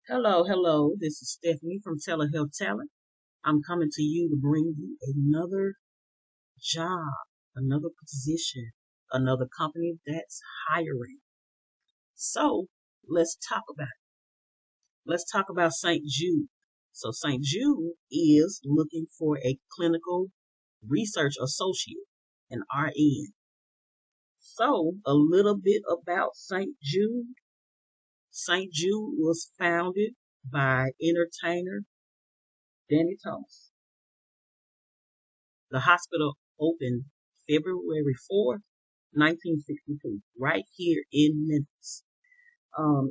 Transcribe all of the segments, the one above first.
Hello, hello. This is Stephanie from Telehealth Talent. I'm coming to you to bring you another job, another position, another company that's hiring. So let's talk about it. Let's talk about St. Jude. So St. Jude is looking for a clinical research associate, an RN. So a little bit about St. Jude. St. Jude was founded by entertainer Danny Thomas. The hospital opened February 4th, 1962, right here in Memphis.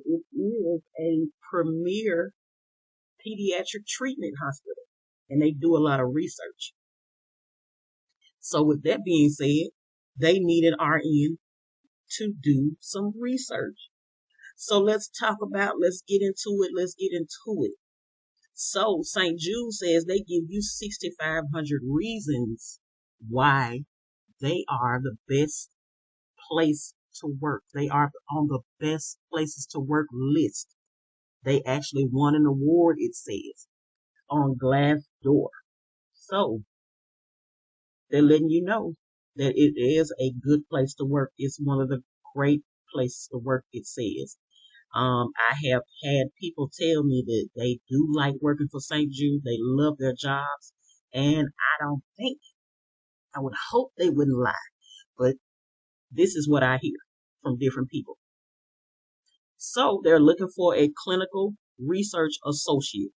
It is a premier pediatric treatment hospital, and they do a lot of research. So, with that being said, they need an RN to do some research. So, let's get into it. So, St. Jude says they give you 6,500 reasons why they are the best place to work. They are on the best places to work list. They actually won an award, it says, on Glassdoor. So they're letting you know that it is a good place to work. It's one of the great places to work, it says. I have had people tell me that they do like working for St. Jude. They love their jobs. And I would hope they wouldn't lie, but this is what I hear from different people. So they're looking for a clinical research associate.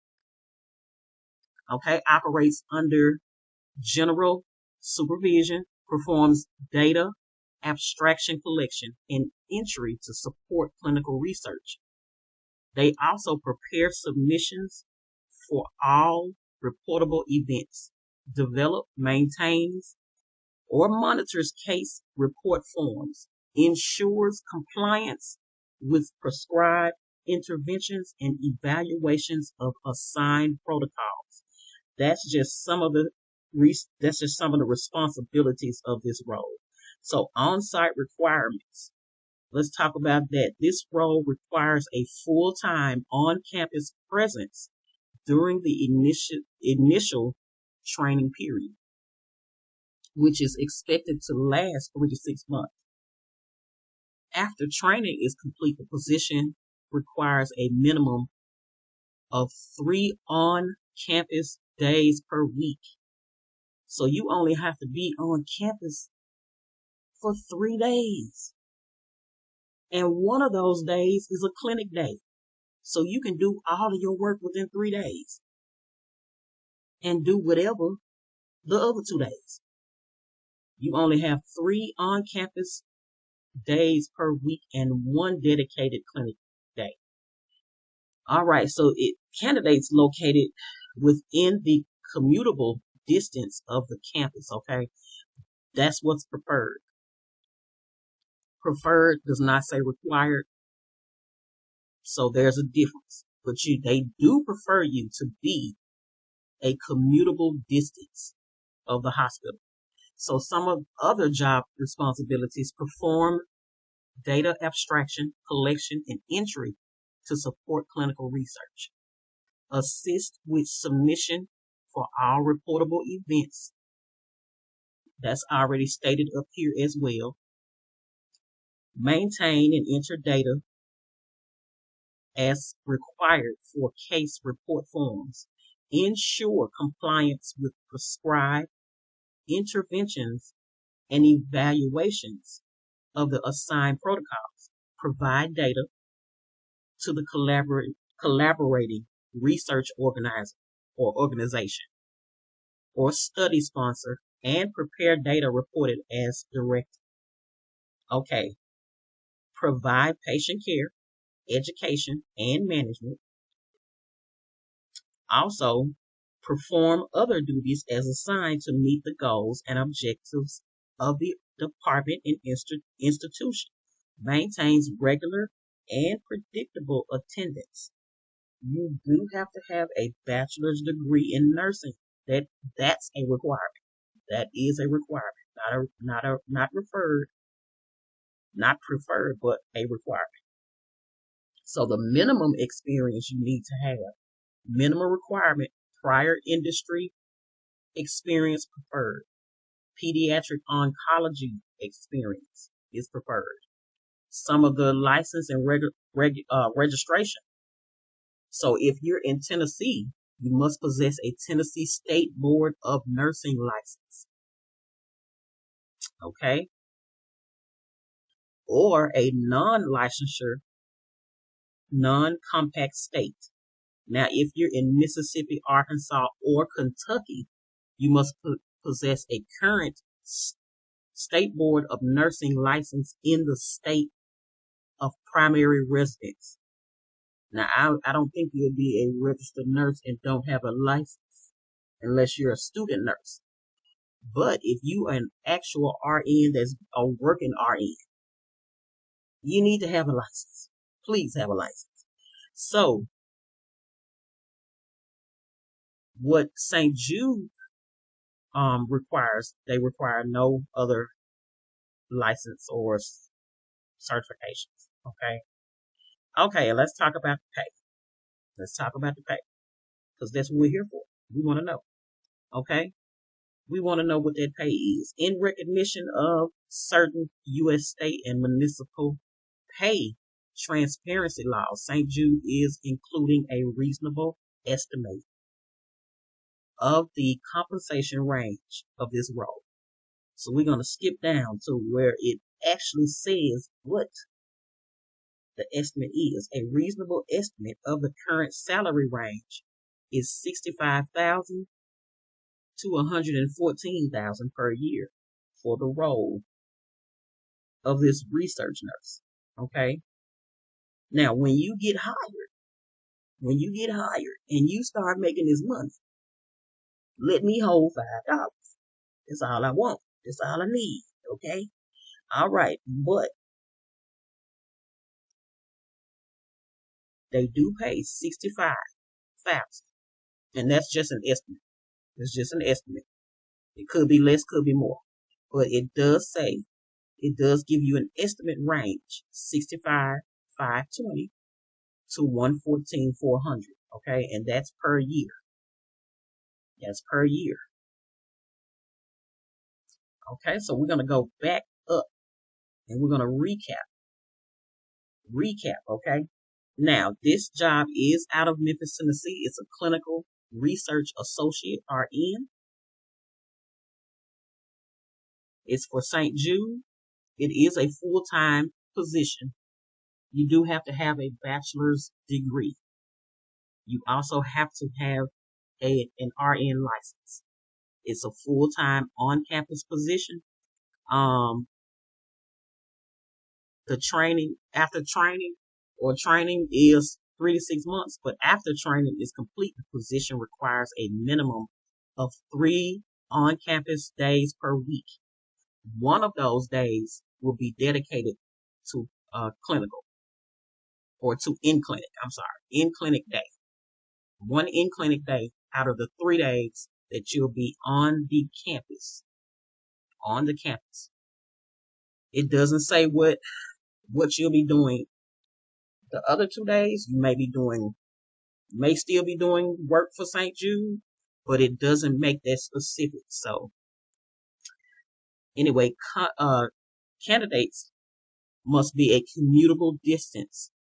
Okay, operates under general supervision, performs data abstraction collection and entry to support clinical research. They also prepare submissions for all reportable events, develop, maintains, or monitors case report forms, ensures compliance with prescribed interventions and evaluations of assigned protocols. That's just some of the responsibilities of this role. So on-site requirements. Let's talk about that. This role requires a full-time on-campus presence during the initial training period, which is expected to last 3 to 6 months. After training is complete, the position requires a minimum of 3 on-campus days per week. So you only have to be on campus for 3 days. And one of those days is a clinic day. So you can do all of your work within 3 days and do whatever the other 2 days. You only have 3 on-campus days per week and one dedicated clinic day. All right, so candidates located within the commutable distance of the campus, okay? That's what's preferred. Preferred does not say required, so there's a difference. But they do prefer you to be a commutable distance of the hospital. So some of other job responsibilities: perform data abstraction, collection, and entry to support clinical research. Assist with submission for all reportable events. That's already stated up here as well. Maintain and enter data as required for case report forms. Ensure compliance with prescribed interventions and evaluations of the assigned protocols. Provide data to the collaborating research organizer or organization or study sponsor and prepare data reported as directed. Okay. Provide patient care, education, and management. Also, perform other duties as assigned to meet the goals and objectives of the department and institution. Maintains regular and predictable attendance. You do have to have a bachelor's degree in nursing. That's a requirement. That is a requirement, not referred, not preferred, but a requirement. So the minimum experience you need to have, minimum requirement, prior industry experience preferred. Pediatric oncology experience is preferred. Some of the license and registration. So if you're in Tennessee, you must possess a Tennessee State Board of Nursing license. Okay? Or a non-licensure, non-compact state. Now, if you're in Mississippi, Arkansas, or Kentucky, you must possess a current State Board of Nursing license in the state of primary residence. Now, I don't think you'll be a registered nurse and don't have a license unless you're a student nurse. But if you are an actual RN that's a working RN, you need to have a license. Please have a license. So, what St. Jude requires, they require no other license or certifications. Okay, let's talk about the pay. Let's talk about the pay, because that's what we're here for. We want to know. Okay, we want to know what that pay is. In recognition of certain U.S. state and municipal pay transparency laws, St. Jude is including a reasonable estimate of the compensation range of this role. So we're going to skip down to where it actually says what the estimate is. A reasonable estimate of the current salary range is $65,000 to $114,000 per year for the role of this research nurse. Okay. Now, when you get hired and you start making this money, let me hold $5. That's all I want. That's all I need. Okay. All right. But they do pay $65,000, and that's just an estimate. It's just an estimate. It could be less, could be more, but it does give you an estimate range: 65,520 to 114,400. Okay, and that's per year. That's per year. Okay, so we're gonna go back up and we're gonna recap. Okay. Now, this job is out of Memphis, Tennessee. It's a clinical research associate, RN. It's for St. Jude. It is a full-time position. You do have to have a bachelor's degree. You also have to have an RN license. It's a full-time on-campus position. The training is 3 to 6 months, but after training is complete, the position requires a minimum of 3 on-campus days per week. One of those days will be dedicated to clinical, or to in-clinic. In-clinic day. One in-clinic day out of the 3 days that you'll be on the campus. On the campus. It doesn't say what you'll be doing the other 2 days. You may still be doing work for St. Jude, but it doesn't make that specific. So, anyway, candidates must be a commutable distance.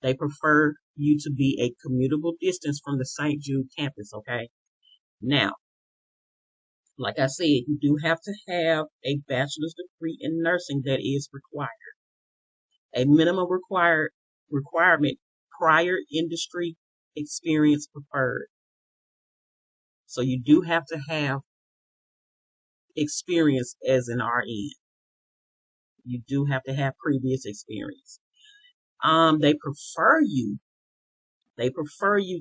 They prefer you to be a commutable distance from the St. Jude campus, okay? Now, like I said, you do have to have a bachelor's degree in nursing that is required. A minimum requirement, prior industry experience preferred. So you do have to have experience as an RN. You do have to have previous experience. They prefer you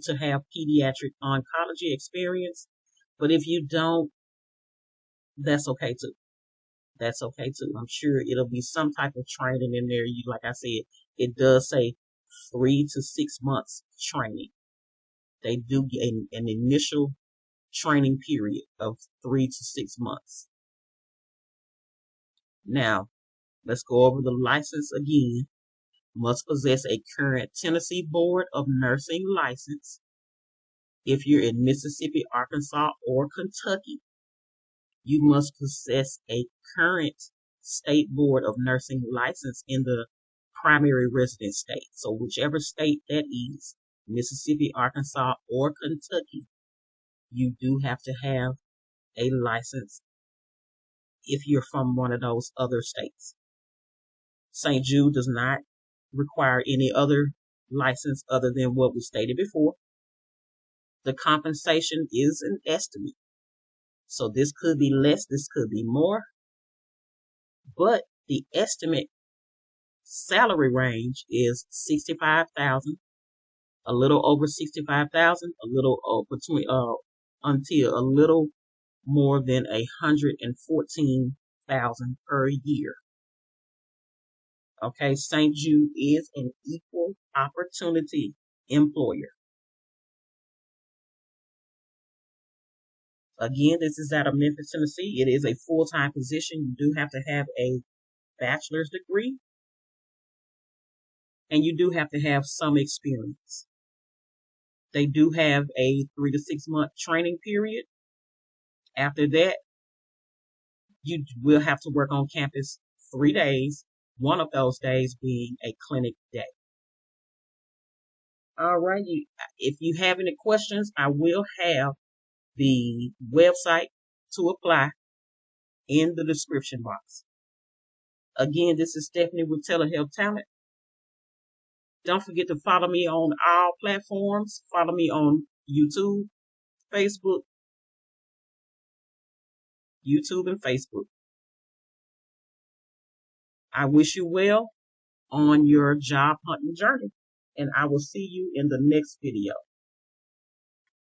to have pediatric oncology experience, but if you don't, that's okay too. That's okay too. I'm sure it'll be some type of training in there. Like I said, it does say 3 to 6 months training. They do get an initial training period of 3 to 6 months. Now, let's go over the license again. must possess a current Tennessee Board of Nursing license. If you're in Mississippi, Arkansas, or Kentucky, you must possess a current state board of nursing license in the primary residence state. So whichever state that is, Mississippi, Arkansas, or Kentucky, you do have to have a license if you're from one of those other states. St. Jude does not require any other license other than what we stated before. The compensation is an estimate. So this could be less, this could be more, but the estimate salary range is 65,000, a little over 65,000, a little between until a little more than 114,000 per year. Okay, St. Jude is an equal opportunity employer. Again, this is out of Memphis, Tennessee. It is a full-time position. You do have to have a bachelor's degree, and you do have to have some experience. They do have a 3 to 6 month training period. After that, you will have to work on campus 3 days, one of those days being a clinic day. All right, if you have any questions, I will have the website to apply in the description box. Again, this is Stephanie with Telehealth Talent. Don't forget to follow me on all platforms. Follow me on YouTube, Facebook, and Facebook. I wish you well on your job hunting journey, and I will see you in the next video.